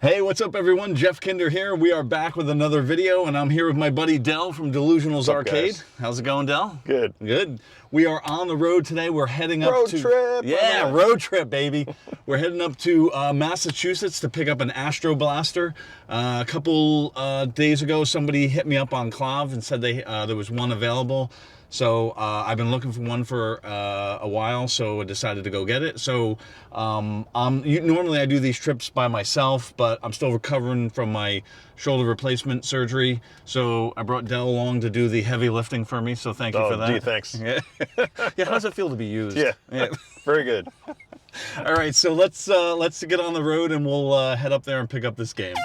Hey, what's up everyone? Jeff Kinder here. We are back with another video, and I'm here with my buddy Del from DeLuSioNaL's Arcade. Guys? How's it going, Del? Good. Good. We are on the road today. We're heading up to... Road trip! Yeah, road trip, baby. We're heading up to Massachusetts to pick up an Astro Blaster. A couple days ago, somebody hit me up on Clav and said there was one available. So I've been looking for one for a while, so I decided to go get it. So normally I do these trips by myself, but I'm still recovering from my shoulder replacement surgery. So I brought Del along to do the heavy lifting for me. So thank you for that. Gee, thanks. Yeah. Yeah. How does it feel to be used? Yeah. Very good. All right. So let's get on the road and we'll head up there and pick up this game.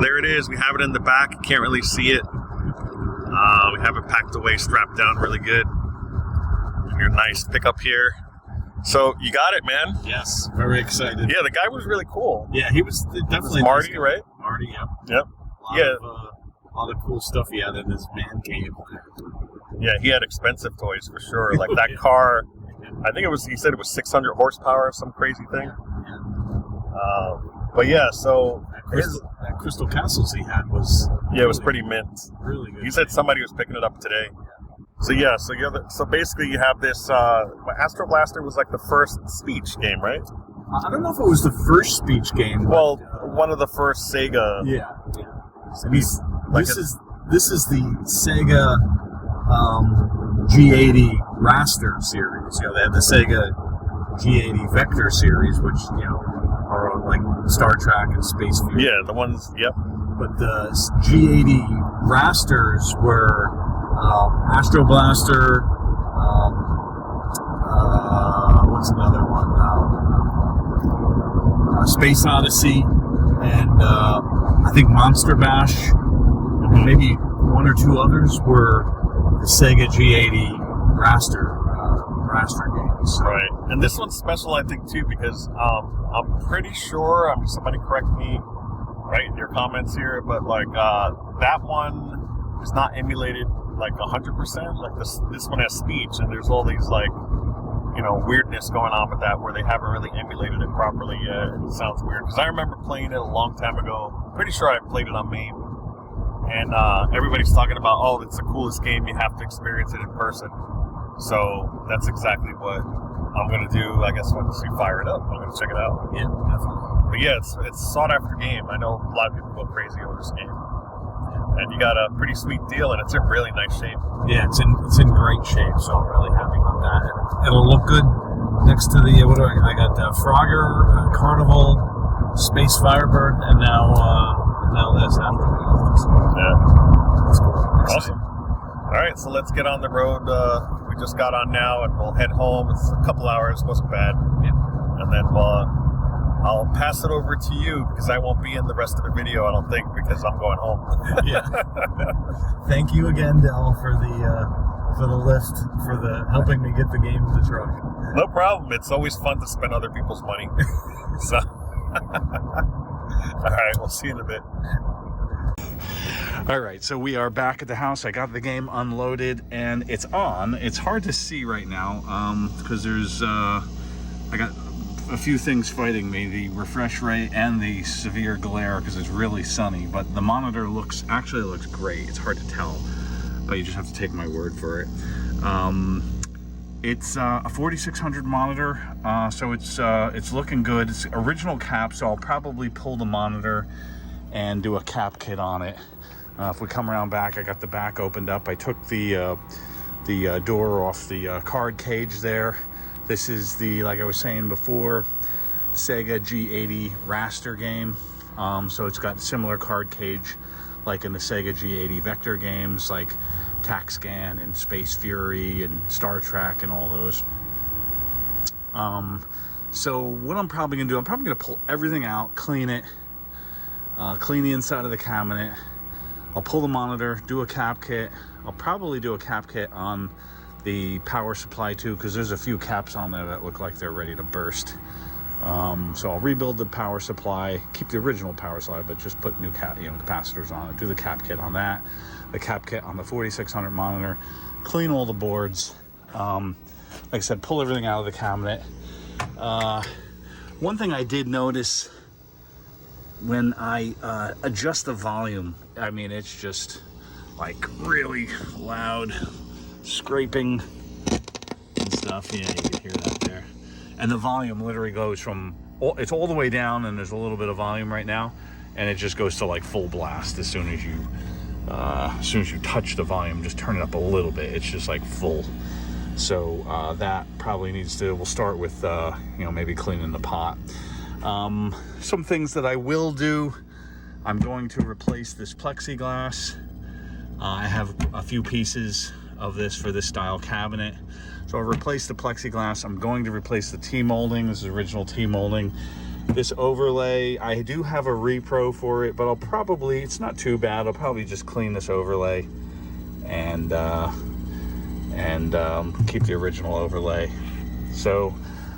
There it is. We have it in the back. You can't really see it. We have it packed away, strapped down really good. And your nice pickup here. So you got it, man. Yes. Very excited. Yeah, the guy was really cool. Yeah, he was definitely Marty, right? Marty, yeah. Yep. A lot of cool stuff he had in his man cave. Yeah, he had expensive toys for sure. Like that car, I think he said it was 600 horsepower, some crazy thing. Yeah. But yeah, so that Crystal Castles he had was it was pretty mint. Really good. He said somebody was picking it up today. So basically you have this Astro Blaster was like the first speech game, right? I don't know if it was the first speech game. Well, one of the first Sega. Yeah. So this is the Sega G80 Raster series. You know, they had the Sega G80 Vector series, which are on like Star Trek and Space Fuel. Yeah, the ones. Yep. But the G80 Rasters were Astro Blaster. What's another one? Space Odyssey, and I think Monster Bash, and maybe one or two others were the Sega G80 Raster games. Right, and this one's special, I think, too, because I'm pretty sure. Somebody correct me, right, in your comments here, but like that one is not emulated like 100%. Like this one has speech, and there's all these like weirdness going on with that where they haven't really emulated it properly yet. It sounds weird because I remember playing it a long time ago. Pretty sure I played it on MAME, and everybody's talking about, oh, it's the coolest game. You have to experience it in person. So that's exactly what I'm gonna do. I guess once you fire it up, I'm gonna check it out. Yeah, definitely. But yeah, it's a sought after game. I know a lot of people go crazy over this game. And you got a pretty sweet deal, and it's in really nice shape. Yeah, it's in great shape, so I'm really happy with that. It'll look good next to the I got Frogger, Carnival, Space Firebird, and now this. Awesome. All right, so let's get on the road. We just got on now, and we'll head home. It's a couple hours, wasn't bad. Yeah. And then I'll pass it over to you because I won't be in the rest of the video, I don't think, because I'm going home. Yeah. Thank you again, Del, for the lift, for the helping me get the game to the truck. No problem. It's always fun to spend other people's money. So, all right, we'll see you in a bit. All right, so we are back at the house. I got the game unloaded and it's on. It's hard to see right now because there's I got a few things fighting me, the refresh rate and the severe glare because it's really sunny, but the monitor actually looks great. It's hard to tell, but you just have to take my word for it. It's a 4600 monitor, so it's looking good. It's original cap, so I'll probably pull the monitor and do a cap kit on it. If we come around back, I got the back opened up. I took the door off the card cage there. This is the, like I was saying before, Sega G80 raster game. So it's got similar card cage like in the Sega G80 vector games like TaxScan and Space Fury and Star Trek and all those. So what I'm probably gonna do, I'm probably gonna pull everything out, clean it, clean the inside of the cabinet. I'll pull the monitor, do a cap kit. I'll probably do a cap kit on the power supply too, because there's a few caps on there that look like they're ready to burst. So I'll rebuild the power supply, keep the original power supply, but just put new capacitors on it. Do the cap kit on that, the cap kit on the 4600 monitor, clean all the boards. Like I said, pull everything out of the cabinet. One thing I did notice when I adjust the volume, I mean, it's just like really loud scraping and stuff. Yeah, you can hear that there. And the volume literally goes from, it's all the way down and there's a little bit of volume right now, and it just goes to like full blast as soon as you touch the volume. Just turn it up a little bit. It's just like full. So that probably needs to, we'll start with, maybe cleaning the pot. Some things that I will do, I'm going to replace this plexiglass. I have a few pieces of this for this style cabinet. So I'll replace the plexiglass. I'm going to replace the T-molding. This is original T-molding. This overlay, I do have a repro for it, but I'll probably, it's not too bad. I'll probably just clean this overlay and keep the original overlay. So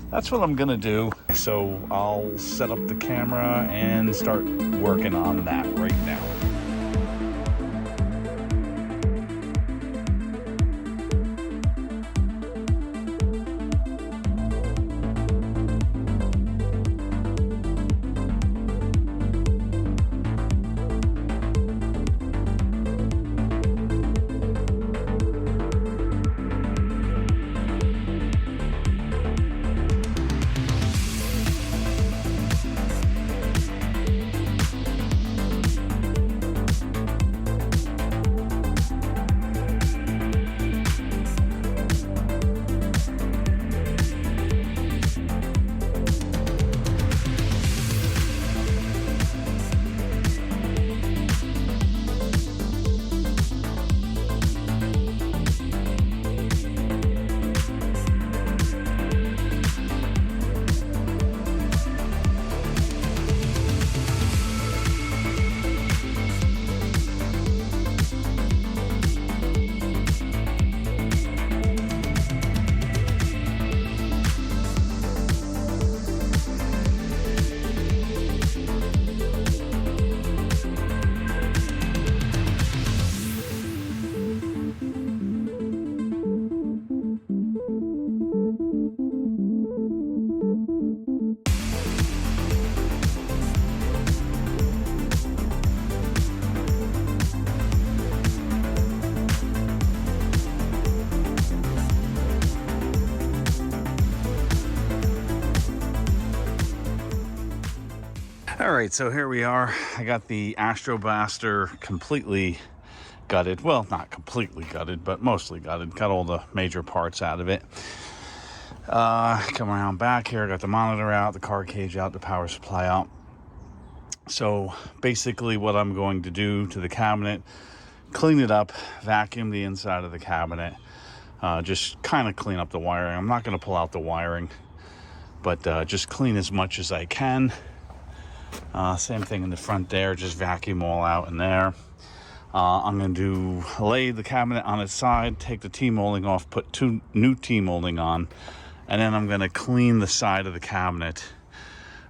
that's what I'm gonna do. So I'll set up the camera and start working on that right now. All right, so here we are. I got the Astro Blaster completely gutted. Well, not completely gutted, but mostly gutted. Got all the major parts out of it. Come around back here. I got the monitor out, the card cage out, the power supply out. So basically what I'm going to do to the cabinet, clean it up, vacuum the inside of the cabinet, just kind of clean up the wiring. I'm not going to pull out the wiring, but just clean as much as I can. Same thing in the front there, just vacuum all out in there. I'm going to lay the cabinet on its side, take the T-molding off, put 2 new T-molding on, and then I'm going to clean the side of the cabinet.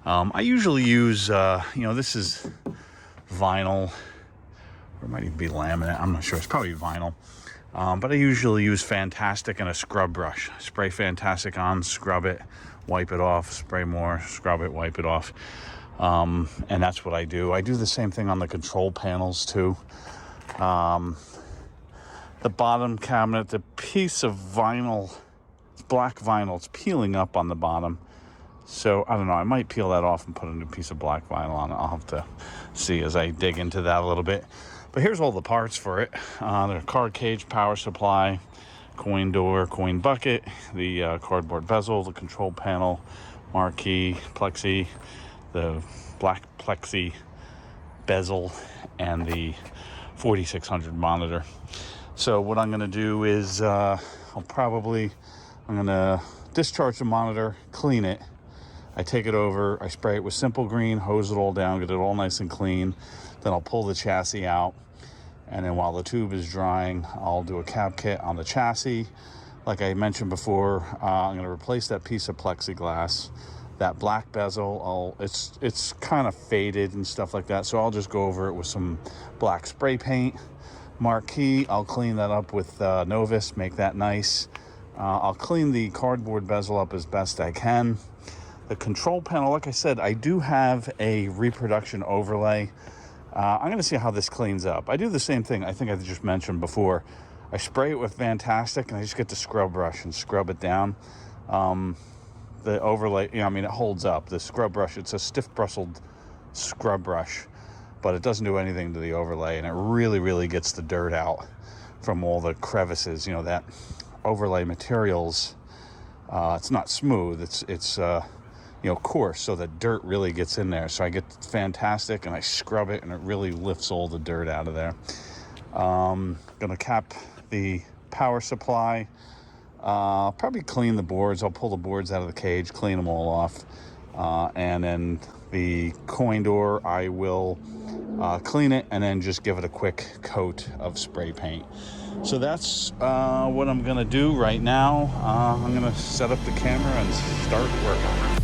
I usually use, this is vinyl, or it might even be laminate, I'm not sure, it's probably vinyl. But I usually use Fantastic and a scrub brush. Spray Fantastic on, scrub it, wipe it off, spray more, scrub it, wipe it off. And that's what I do. I do the same thing on the control panels too. The bottom cabinet, the piece of vinyl, it's black vinyl, it's peeling up on the bottom. So I don't know, I might peel that off and put a new piece of black vinyl on it. I'll have to see as I dig into that a little bit. But here's all the parts for it. The card cage, power supply, coin door, coin bucket, the cardboard bezel, the control panel, marquee, plexi, the black plexi bezel, and the 4600 monitor. So what I'm going to do is I'm going to discharge the monitor, clean it. I take it over, I spray it with Simple Green, hose it all down, get it all nice and clean. Then I'll pull the chassis out. And then while the tube is drying, I'll do a cap kit on the chassis. Like I mentioned before, I'm going to replace that piece of plexiglass. That black bezel, it's kind of faded and stuff like that, so I'll just go over it with some black spray paint. Marquee, I'll clean that up with Novus, make that nice. I'll clean the cardboard bezel up as best I can. The control panel, like I said, I do have a reproduction overlay. I'm going to see how this cleans up. I do the same thing I think I just mentioned before. I spray it with Fantastic, and I just get the scrub brush and scrub it down. The overlay, it holds up. The scrub brush, it's a stiff bristled scrub brush, but it doesn't do anything to the overlay, and it really, really gets the dirt out from all the crevices. That overlay materials, it's not smooth. It's coarse, so the dirt really gets in there. So I get Fantastic and I scrub it, and it really lifts all the dirt out of there. Gonna cap the power supply. Probably clean the boards. I'll pull the boards out of the cage, clean them all off. And then the coin door, I will clean it and then just give it a quick coat of spray paint. So that's what I'm gonna do right now. I'm gonna set up the camera and start working.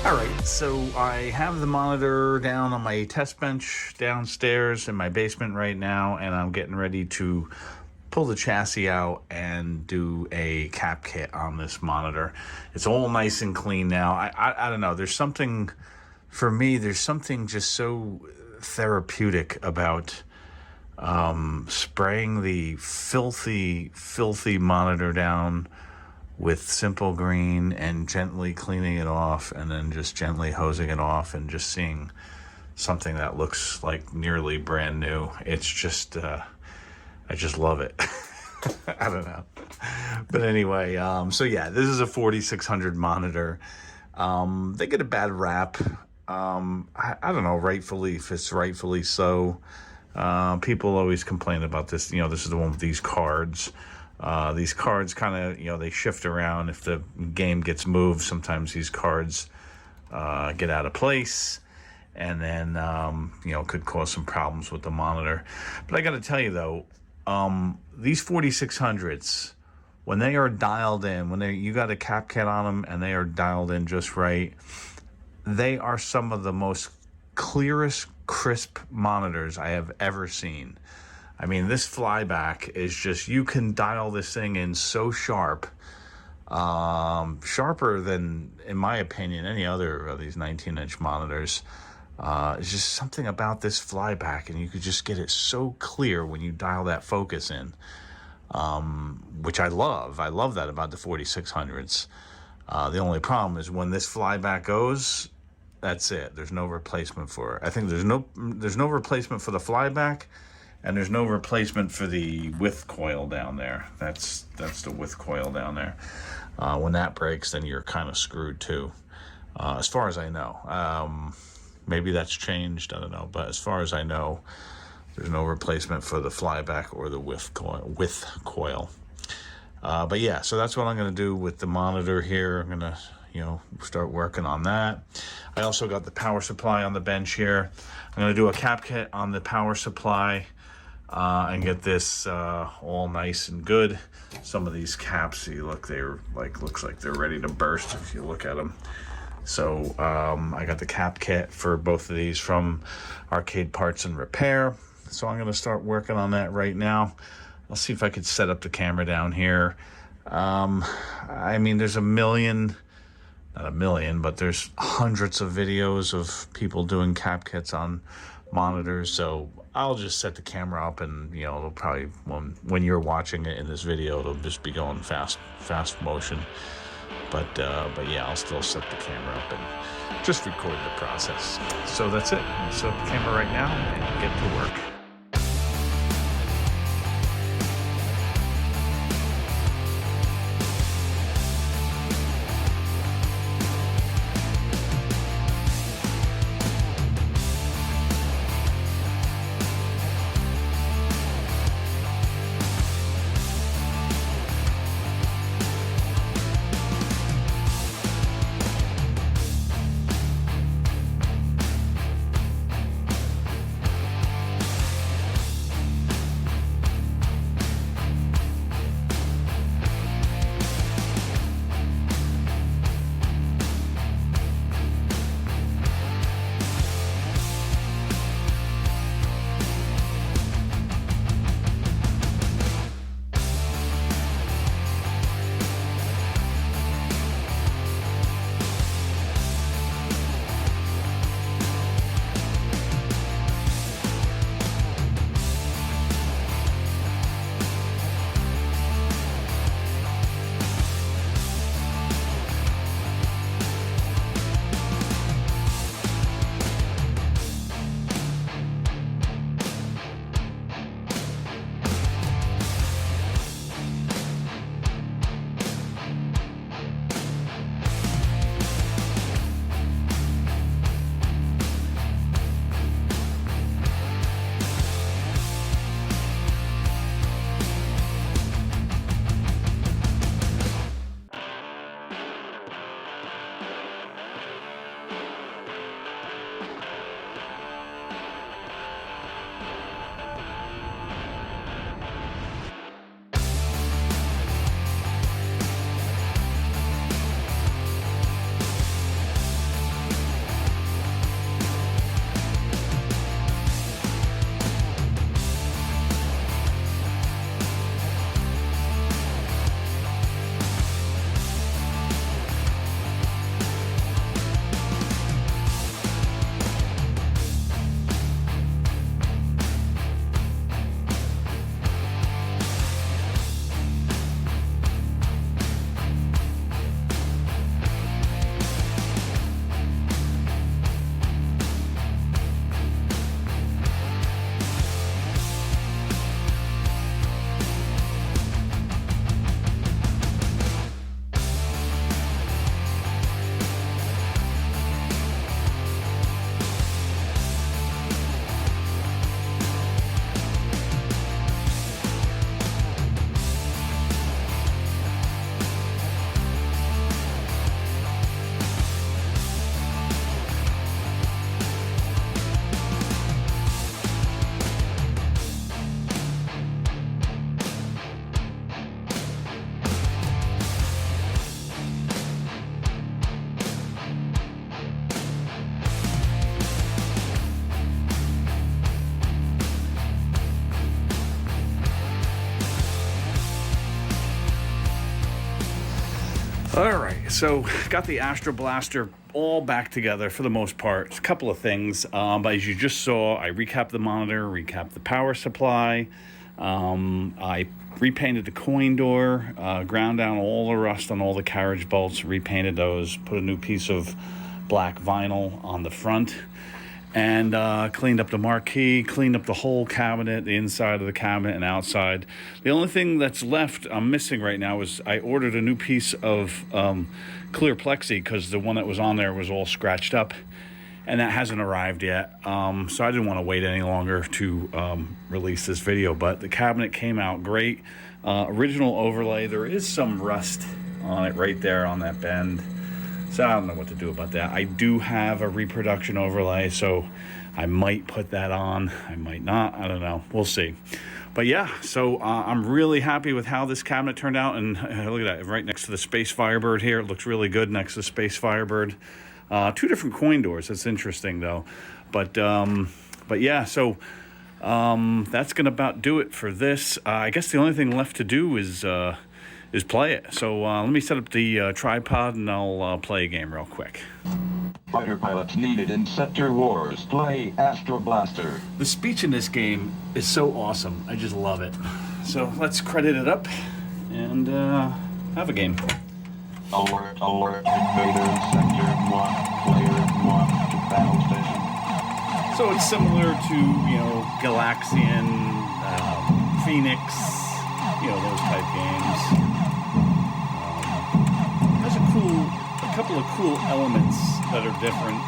All right, so I have the monitor down on my test bench downstairs in my basement right now, and I'm getting ready to pull the chassis out and do a cap kit on this monitor. It's all nice and clean now. I don't know, there's something, for me, there's something just so therapeutic about spraying the filthy monitor down with simple green and gently cleaning it off, and then just gently hosing it off and just seeing something that looks like nearly brand new. It's just, I just love it. I don't know. But anyway, so yeah, this is a 4600 monitor. They get a bad rap. I don't know, rightfully, if it's rightfully so. People always complain about this. This is the one with these cards. These cards kind of, they shift around. If the game gets moved, sometimes these cards get out of place, and then, could cause some problems with the monitor. But I got to tell you, though, these 4600s, when they are dialed in, you got a cap kit on them and they are dialed in just right, they are some of the most clearest, crisp monitors I have ever seen. I mean, this flyback is just, you can dial this thing in so sharp, sharper than, in my opinion, any other of these 19-inch monitors. It's just something about this flyback, and you could just get it so clear when you dial that focus in, which I love. I love that about the 4600s. The only problem is when this flyback goes, that's it. There's no replacement for it. I think there's no replacement for the flyback, and there's no replacement for the width coil down there. That's the width coil down there. When that breaks, then you're kind of screwed too, as far as I know. Maybe that's changed, I don't know. But as far as I know, there's no replacement for the flyback or the width coil. But yeah, so that's what I'm going to do with the monitor here. I'm going to, start working on that. I also got the power supply on the bench here. I'm going to do a cap kit on the power supply. And get this all nice and good. Some of these caps, looks like they're ready to burst if you look at them. So I got the cap kit for both of these from Arcade Parts and Repair. So I'm going to start working on that right now. I'll see if I could set up the camera down here. I mean, there's not a million, but there's hundreds of videos of people doing cap kits on monitors. So I'll just set the camera up, and it'll probably, when you're watching it in this video, it'll just be going fast motion. But yeah, I'll still set the camera up and just record the process. So that's it. I'll set up the camera right now and get to work. All right, so got the Astro Blaster all back together for the most part. It's a couple of things, but as you just saw, I recapped the monitor, recapped the power supply. I repainted the coin door, ground down all the rust on all the carriage bolts, repainted those, put a new piece of black vinyl on the front, and cleaned up the marquee, cleaned up the whole cabinet, the inside of the cabinet and outside. The only thing that's left I'm missing right now is I ordered a new piece of clear plexi because the one that was on there was all scratched up, and that hasn't arrived yet. So I didn't want to wait any longer to release this video, but the cabinet came out great. Original overlay. There is some rust on it right there on that bend. So I don't know what to do about that. I do have a reproduction overlay, so I might put that on. I might not. I don't know. We'll see. But yeah, so I'm really happy with how this cabinet turned out. And look at that, right next to the Space Firebird here. It looks really good next to the Space Firebird. Two different coin doors. That's interesting, though. But yeah, so that's going to about do it for this. I guess the only thing left to do is play it. So let me set up the tripod and I'll play a game real quick. Fighter pilots needed in Sector Wars. Play Astro Blaster. The speech in this game is so awesome. I just love it. So let's credit it up and have a game. Alert, alert, invader in Sector 1. Player 1 to battle station. So it's similar to, you know, Galaxian, Phoenix, you know, those type games. Has a couple of cool elements that are different.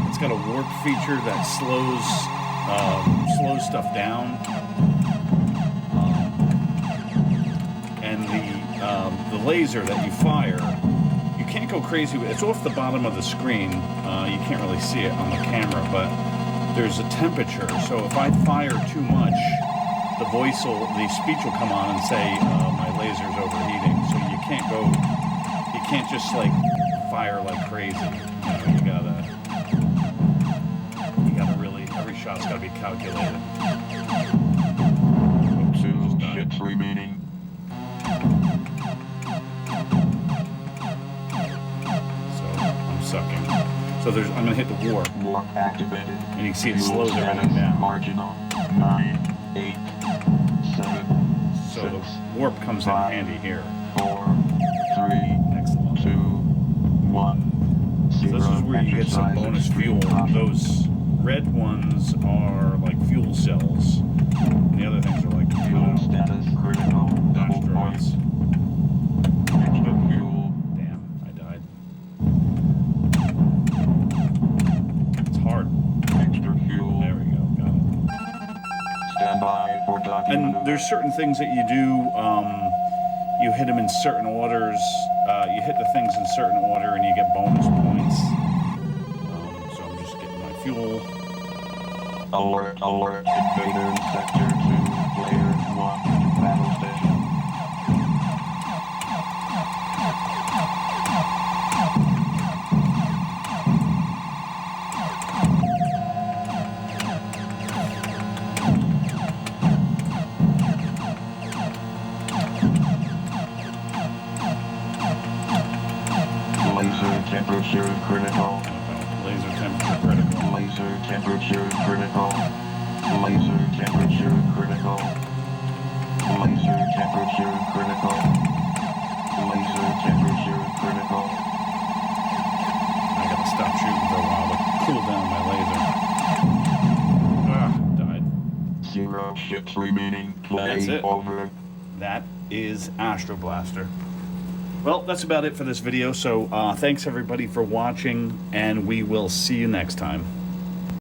It's got a warp feature that slows stuff down, and the laser that you fire, you can't go crazy with. It's off the bottom of the screen. You can't really see it on the camera, but there's a temperature. So if I fire too much, the speech will come on and say my laser's overheating. So you can't just like fire like crazy. You gotta really, every shot's gotta be calculated. Two ships remaining. So I'm sucking. So I'm gonna hit the warp. Warp activated. And you can see it slows everything down. Marginal. 9, 8, 7. So 6, the warp comes 5, in handy here. 4, 3, Excellent. 2, 1. So this is where you get some bonus fuel. Those red ones are like fuel cells. And the other things are like Fuel status critical. Double points. asteroids. Extra fuel. Damn, I died. It's hard. Extra fuel. There we go, got it. Stand by for docking And maneuver. there's certain things that you do. You hit them in certain orders. You hit the things in certain order, and you get bonus points. So I'm just getting my fuel. Alert, alert, invader in Sector 2, player 1 to battle station. Laser temperature critical. Laser temperature critical. Laser temperature critical. Laser temperature critical. Laser temperature critical. Laser temperature critical. I gotta stop shooting for a while to cool down my laser. Died. 0 ships remaining. That's Play it. over. That is Astro Blaster. Well, that's about it for this video. So thanks everybody for watching, and we will see you next time.